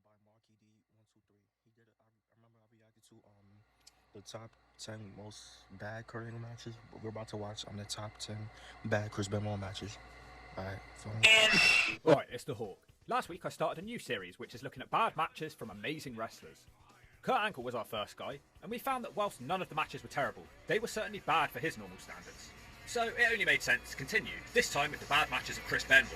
by Marky D123. He did it. I remember I reacted to the top 10 most bad Kurt Angle matches. But we're about to watch the top 10 bad Chris Benoit matches. Alright, Right, it's the Hawk. Last week I started a new series which is looking at bad matches from amazing wrestlers. Kurt Angle was our first guy, and we found that whilst none of the matches were terrible, they were certainly bad for his normal standards. So it only made sense to continue, this time with the bad matches of Chris Benoit.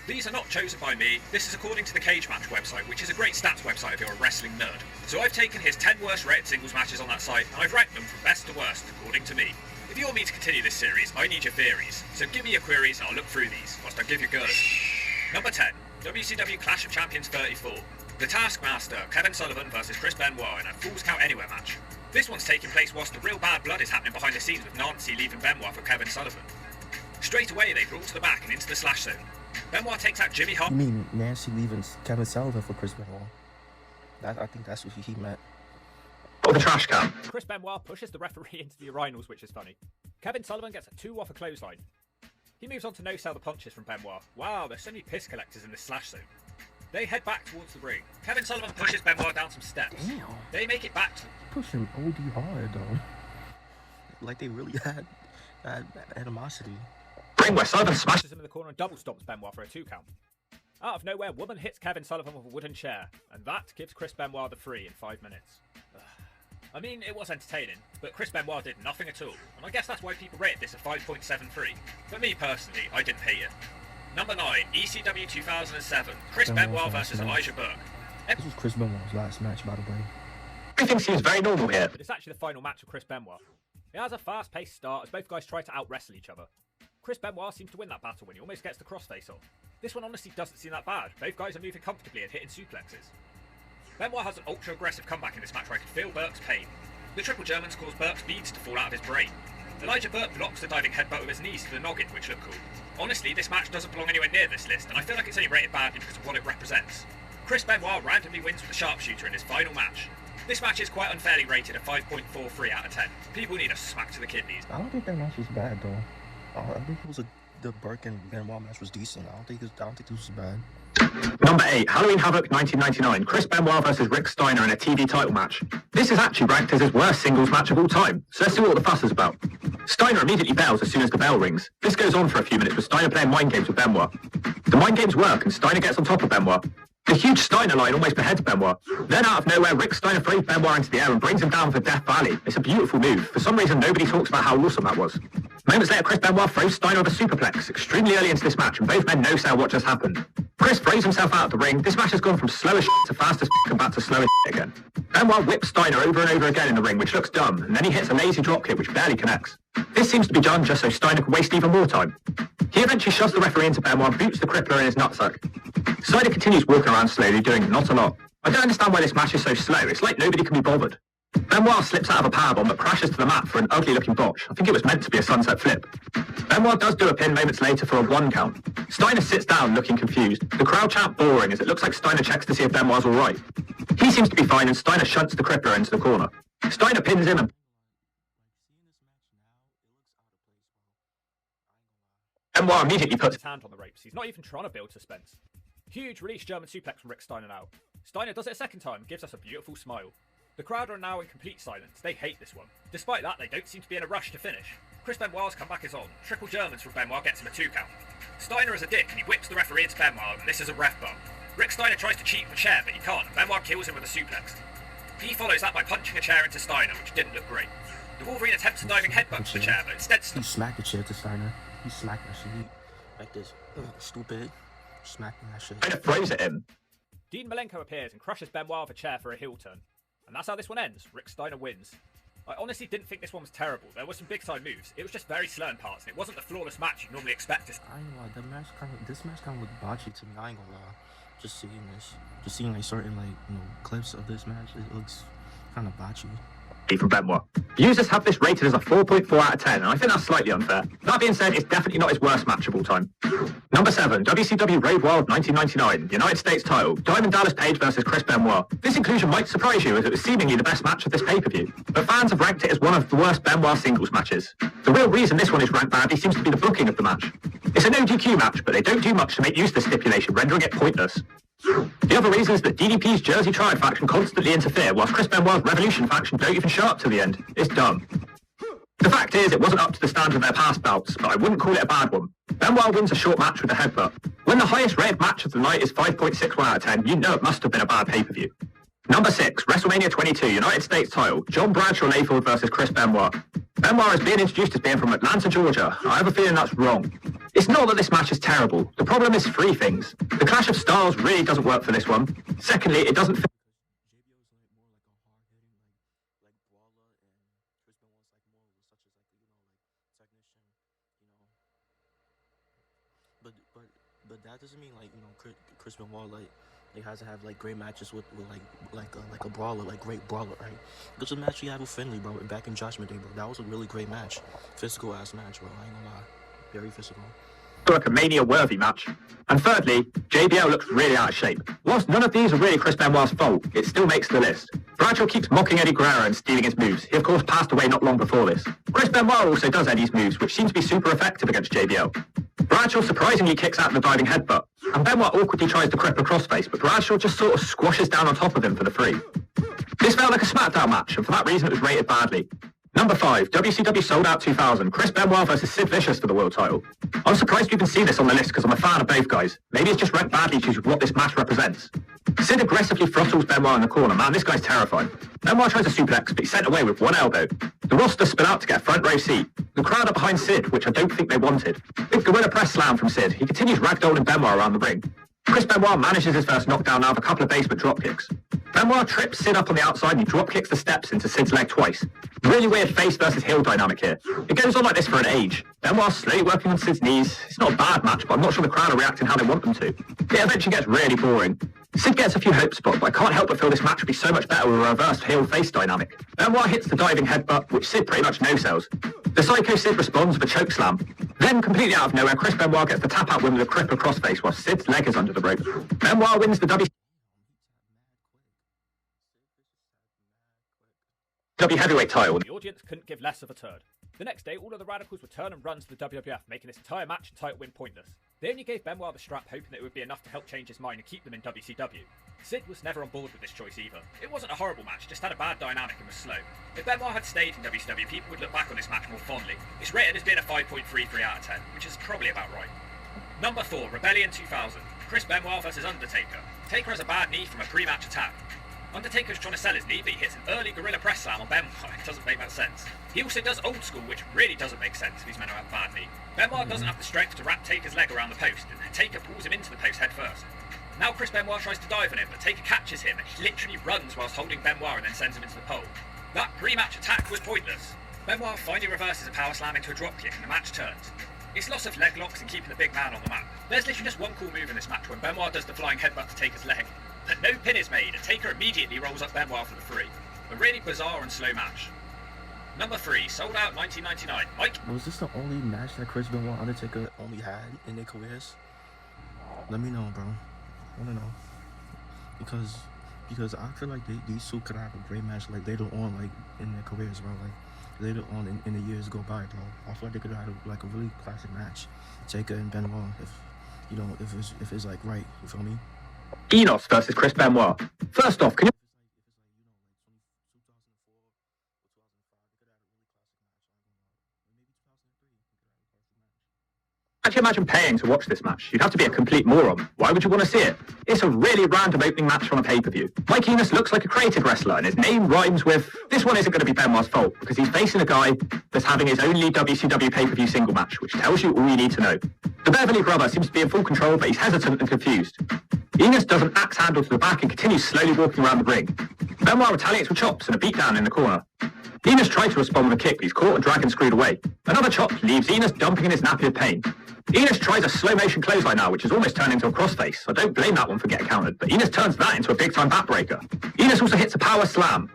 These are not chosen by me, this is according to the Cage Match website, which is a great stats website if you're a wrestling nerd. So I've taken his 10 worst rated singles matches on that site, and I've ranked them from best to worst, according to me. If you want me to continue this series, I need your theories, so give me your queries and I'll look through these, whilst I give you goes. Number 10, WCW Clash of Champions 34. The Taskmaster, Kevin Sullivan versus Chris Benoit in a Falls Count Anywhere match. This one's taking place whilst the real bad blood is happening behind the scenes with Nancy leaving Benoit for Kevin Sullivan. Straight away they brawl to the back and into the slash zone. Benoit takes out Jimmy Hart. You mean Nancy leaving Kevin Sullivan for Chris Benoit? I think that's what he meant. Oh, the trash can. Chris Benoit pushes the referee into the urinals, which is funny. Kevin Sullivan gets a 2 off a clothesline. He moves on to no-sell the punches from Benoit. Wow, there's so many piss collectors in this slash zone. They head back towards the ring. Kevin Sullivan pushes Benoit down some steps. Damn. They make it back to... Pushing OD hard, though. Like they really had animosity. Ring where Sullivan smashes him in the corner and double stomps Benoit for a 2 count. Out of nowhere, Woman hits Kevin Sullivan with a wooden chair, and that gives Chris Benoit the free in 5 minutes. I mean, it was entertaining, but Chris Benoit did nothing at all, and I guess that's why people rated this a 5.73. But me personally, I didn't hate it. Number 9, ECW 2007, Chris Benoit versus Elijah Burke. This was Chris Benoit's last match, by the way. Everything seems very normal here. But it's actually the final match of Chris Benoit. It has a fast-paced start as both guys try to out-wrestle each other. Chris Benoit seems to win that battle when he almost gets the crossface on. This one honestly doesn't seem that bad. Both guys are moving comfortably and hitting suplexes. Benoit has an ultra-aggressive comeback in this match where I can feel Burke's pain. The triple Germans cause Burke's beads to fall out of his brain. Elijah Burke blocks the diving headbutt with his knees to the noggin, which looked cool. Honestly, this match doesn't belong anywhere near this list, and I feel like it's only rated badly because of what it represents. Chris Benoit randomly wins with the sharpshooter in his final match. This match is quite unfairly rated a 5.43 out of 10. People need a smack to the kidneys. I don't think that match was bad, though. I think the Burke and Benoit match was decent. I don't think this was bad. Number 8, Halloween Havoc 1999, Chris Benoit versus Rick Steiner in a TV title match. This is actually ranked as his worst singles match of all time, so let's see what the fuss is about. Steiner immediately bails as soon as the bell rings. This goes on for a few minutes with Steiner playing mind games with Benoit. The mind games work and Steiner gets on top of Benoit. The huge Steiner line almost beheads Benoit. Then out of nowhere, Rick Steiner throws Benoit into the air and brings him down for Death Valley. It's a beautiful move. For some reason, nobody talks about how awesome that was. Moments later, Chris Benoit throws Steiner with a superplex extremely early into this match, and both men no-sell what just happened. Chris throws himself out of the ring. This match has gone from slow as to fast as and back to slow as again. Benoit whips Steiner over and over again in the ring, which looks dumb, and then he hits a lazy dropkick which barely connects. This seems to be done just so Steiner can waste even more time. He eventually shoves the referee into Benoit and boots the crippler in his nutsack. Steiner continues walking around slowly, doing not a lot. I don't understand why this match is so slow. It's like nobody can be bothered. Benoit slips out of a powerbomb but crashes to the mat for an ugly-looking botch. I think it was meant to be a sunset flip. Benoit does do a pin moments later for a 1 count. Steiner sits down looking confused. The crowd chant boring as it looks like Steiner checks to see if Benoit's alright. He seems to be fine and Steiner shunts the crippler into the corner. Steiner pins him and Benoit immediately puts his hand on the ropes. He's not even trying to build suspense. Huge release German suplex from Rick Steiner now. Steiner does it a second time and gives us a beautiful smile. The crowd are now in complete silence. They hate this one. Despite that, they don't seem to be in a rush to finish. Chris Benoit's comeback is on. Triple Germans from Benoit gets him a 2 count. Steiner is a dick and he whips the referee into Benoit, and this is a ref bump. Rick Steiner tries to cheat with a chair, but he can't, and Benoit kills him with a suplex. He follows that by punching a chair into Steiner, which didn't look great. The Wolverine attempts a diving headbutt to the chair, but instead He smacked the chair to Steiner. He smacked that shit like this. Stupid. Smacking that shit. Steiner throws at him. Dean Malenko appears and crushes Benoit with a chair for a heel turn. And that's how this one ends. Rick Steiner wins. I honestly didn't think this one was terrible. There were some big time moves. It was just very slow in parts, and it wasn't the flawless match you'd normally expect to see. I ain't gonna lie, this match kind of looked botchy to me. I ain't gonna lie. Just seeing like certain clips of this match, it looks kind of botchy. From Benoit. Users have this rated as a 4.4 out of 10, and I think that's slightly unfair. That being said, it's definitely not his worst match of all time. Number 7, WCW Road Wild 1999, United States title, Diamond Dallas Page versus Chris Benoit. This inclusion might surprise you as it was seemingly the best match of this pay-per-view, but fans have ranked it as one of the worst Benoit singles matches. The real reason this one is ranked badly seems to be the booking of the match. It's a no DQ match, but they don't do much to make use of the stipulation, rendering it pointless. The other reason is that DDP's Jersey Triad faction constantly interfere, whilst Chris Benoit's Revolution faction don't even show up to the end. It's dumb. The fact is, it wasn't up to the standard of their past bouts, but I wouldn't call it a bad one. Benoit wins a short match with a headbutt. When the highest rated match of the night is 5.61 out of 10, you know it must have been a bad pay-per-view. Number 6, WrestleMania 22, United States title, John Bradshaw Layfield versus Chris Benoit. Benoit is being introduced as being from Atlanta, Georgia. I have a feeling that's wrong. It's not that this match is terrible. The problem is 3 things. The clash of styles really doesn't work for this one. Secondly, it doesn't fit. But that doesn't mean Chris Benoit has to have great matches with a brawler, great brawler, right? Because the match he had with Finley, bro, back in Judgment Day, bro, that was a really great match, physical ass match, bro. I ain't gonna lie, very physical. Like a Mania-worthy match. And thirdly, JBL looks really out of shape. Whilst none of these are really Chris Benoit's fault, it still makes the list. Bradshaw keeps mocking Eddie Guerrero and stealing his moves. He of course passed away not long before this. Chris Benoit also does Eddie's moves, which seem to be super effective against JBL. Bradshaw surprisingly kicks out the diving headbutt, and Benoit awkwardly tries to crippler crossface, but Bradshaw just sort of squashes down on top of him for the free. This felt like a SmackDown match, and for that reason it was rated badly. Number 5, WCW Sold Out 2000, Chris Benoit versus Sid Vicious for the world title. I'm surprised you can see this on the list because I'm a fan of both guys. Maybe it's just ranked badly due to what this match represents. Sid aggressively throttles Benoit in the corner. Man, this guy's terrifying. Benoit tries a suplex, but he's sent away with one elbow. The roster spin out to get a front row seat. The crowd are behind Sid, which I don't think they wanted. Big gorilla press slam from Sid. He continues ragdolling Benoit around the ring. Chris Benoit manages his first knockdown now with a couple of basement dropkicks. Benoit trips Sid up on the outside and he dropkicks the steps into Sid's leg twice. Really weird face versus heel dynamic here. It goes on like this for an age. Benoit slowly working on Sid's knees. It's not a bad match, but I'm not sure the crowd are reacting how they want them to. It eventually gets really boring. Sid gets a few hope spots, but I can't help but feel this match would be so much better with a reversed heel-face dynamic. Benoit hits the diving headbutt, which Sid pretty much no-sells. The Psycho Sid responds with a choke slam. Then, completely out of nowhere, Chris Benoit gets the tap-out win with a crippler crossface while Sid's leg is under the rope. Benoit wins the WCW Heavyweight title. The audience couldn't give less of a turd. The next day, all of the Radicals would turn and run to the WWF, making this entire match and title win pointless. They only gave Benoit the strap, hoping that it would be enough to help change his mind and keep them in WCW. Sid was never on board with this choice either. It wasn't a horrible match, just had a bad dynamic and was slow. If Benoit had stayed in WCW, people would look back on this match more fondly. It's rated as being a 5.33 out of 10, which is probably about right. Number 4, Rebellion 2000. Chris Benoit versus Undertaker. Taker has a bad knee from a pre-match attack. Undertaker's trying to sell his knee, but he hits an early gorilla press slam on Benoit. It doesn't make that sense. He also does old school, which really doesn't make sense if he's meant to have a bad knee. Benoit doesn't have the strength to wrap Taker's leg around the post, and Taker pulls him into the post head first. Now Chris Benoit tries to dive on him, but Taker catches him, and he literally runs whilst holding Benoit and then sends him into the pole. That pre-match attack was pointless. Benoit finally reverses a power slam into a dropkick, and the match turns. It's loss of leg locks and keeping the big man on the map. There's literally just one cool move in this match when Benoit does the flying headbutt to Taker's leg. But no pin is made, and Taker immediately rolls up Benoit for the free. A really bizarre and slow match. Number 3, Sold Out 1999. Mike. Was this the only match that Chris Benoit and Undertaker only had in their careers? Let me know, bro. I wanna know. Because I feel like these two could have a great match later on in their careers, bro. Later on in the years go by, bro. I feel like they could have had a really classic match. Taker and Benoit, if it's right, you feel me? Enos versus Chris Benoit. First off, can you actually imagine paying to watch this match? You'd have to be a complete moron. Why would you want to see it? It's a really random opening match on a pay-per-view. Mike Enos looks like a creative wrestler, and his name rhymes with... This one isn't going to be Benoit's fault, because he's facing a guy that's having his only WCW pay-per-view single match, which tells you all you need to know. The Beverly brother seems to be in full control, but he's hesitant and confused. Enos does an axe handle to the back and continues slowly walking around the ring. Benoit retaliates with chops and a beatdown in the corner. Enos tried to respond with a kick, but he's caught and dragged and screwed away. Another chop leaves Enos dumping in his nappy of pain. Enos tries a slow-motion clothesline now, which has almost turned into a crossface. I don't blame that one for getting countered, but Enos turns that into a big-time backbreaker. Enos also hits a power slam.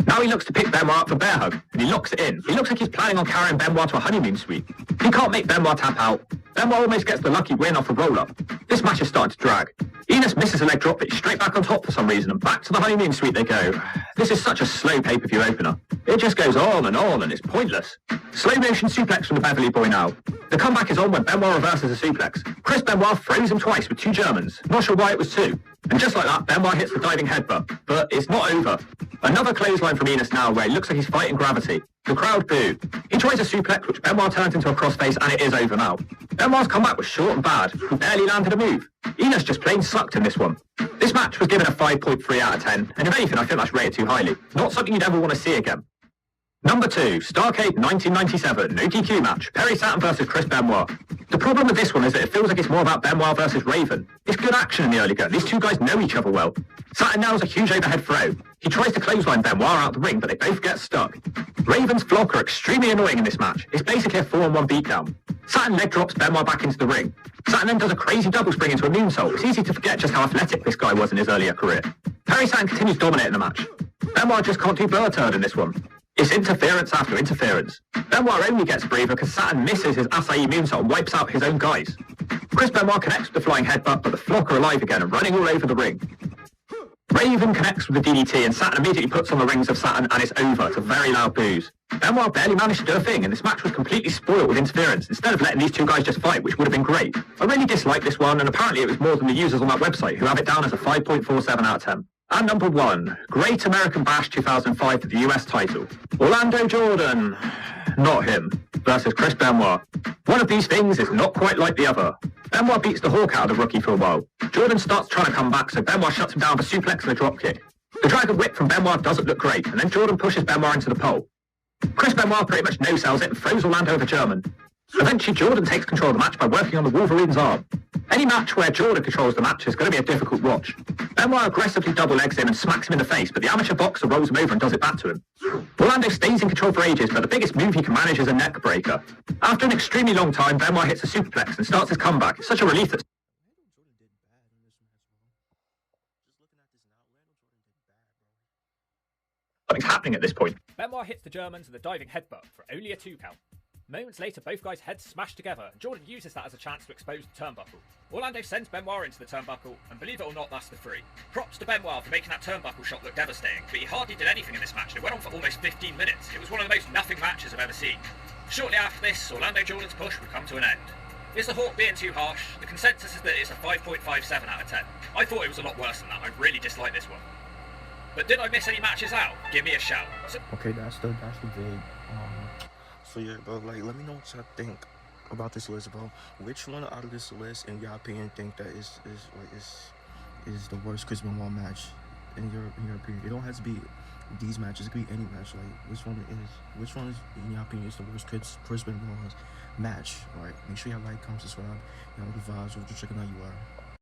Now he looks to pick Benoit up for bear hug, and he locks it in. He looks like he's planning on carrying Benoit to a honeymoon suite. He can't make Benoit tap out. Benoit almost gets the lucky win off a roll-up. This match is starting to drag. Enos misses a leg drop, but he's straight back on top for some reason, and back to the honeymoon suite they go. This is such a slow pay-per-view opener. It just goes on, and it's pointless. Slow-motion suplex from the Beverly Boy now. The comeback is on when Benoit reverses a suplex. Chris Benoit throws him twice with 2 Germans. Not sure why it was 2. And just like that, Benoit hits the diving headbutt. But it's not over. Another clothesline from Enos now where it looks like he's fighting gravity. The crowd boo. He tries a suplex which Benoit turns into a crossface and it is over now. Benoit's comeback was short and bad. He barely landed a move. Enos just plain sucked in this one. This match was given a 5.3 out of 10, and if anything I think that's rated too highly. Not something you'd ever want to see again. Number 2, Starrcade 1997, no DQ match, Perry Saturn versus Chris Benoit. The problem with this one is that it feels like it's more about Benoit versus Raven. It's good action in the early going. These two guys know each other well. Saturn nails a huge overhead throw. He tries to clothesline Benoit out the ring, but they both get stuck. Raven's flock are extremely annoying in this match. It's basically a 4-on-1 beatdown. Saturn leg drops Benoit back into the ring. Saturn then does a crazy double spring into a moonsault. It's easy to forget just how athletic this guy was in his earlier career. Perry Saturn continues dominating the match. Benoit just can't do bird turd in this one. It's interference after interference. Benoit only gets breather because Saturn misses his acai moonsault and wipes out his own guys. Chris Benoit connects with the flying headbutt, but the flock are alive again and running all over the ring. Raven connects with the DDT and Saturn immediately puts on the rings of Saturn and it's over to very loud boos. Benoit barely managed to do a thing and this match was completely spoiled with interference instead of letting these two guys just fight, which would have been great. I really dislike this one and apparently it was more than the users on that website who have it down as a 5.47 out of 10. And number 1, Great American Bash 2005 for the US title. Orlando Jordan, not him, versus Chris Benoit. One of these things is not quite like the other. Benoit beats the hawk out of the rookie for a while. Jordan starts trying to come back, so Benoit shuts him down with a suplex and a dropkick. The dragon whip from Benoit doesn't look great, and then Jordan pushes Benoit into the pole. Chris Benoit pretty much no-sells it and throws Orlando over German. Eventually, Jordan takes control of the match by working on the Wolverine's arm. Any match where Jordan controls the match is going to be a difficult watch. Benoit aggressively double legs him and smacks him in the face, but the amateur boxer rolls him over and does it back to him. Orlando stays in control for ages, but the biggest move he can manage is a neck breaker. After an extremely long time, Benoit hits a superplex and starts his comeback. It's such a relief that something's happening at this point. Benoit hits the Germans with a diving headbutt for only a 2 count. Moments later, both guys' heads smash together, and Jordan uses that as a chance to expose the turnbuckle. Orlando sends Benoit into the turnbuckle, and believe it or not, that's the 3. Props to Benoit for making that turnbuckle shot look devastating, but he hardly did anything in this match, and it went on for almost 15 minutes. It was one of the most nothing matches I've ever seen. Shortly after this, Orlando Jordan's push would come to an end. Is the Hawk being too harsh? The consensus is that it's a 5.57 out of 10. I thought it was a lot worse than that. I really dislike this one. But did I miss any matches out? Give me a shout. Okay, that's the big. So yeah, bro, like, let me know what y'all think about this list, bro. Which one out of this list, in your opinion, think that is the worst Chris Benoit match in your opinion? It don't have to be these matches. It could be any match. Like, which one is in your opinion is the worst Chris Benoit match? All right, make sure y'all like, comment, subscribe. Y'all know the vibes. We'll just checking out you are.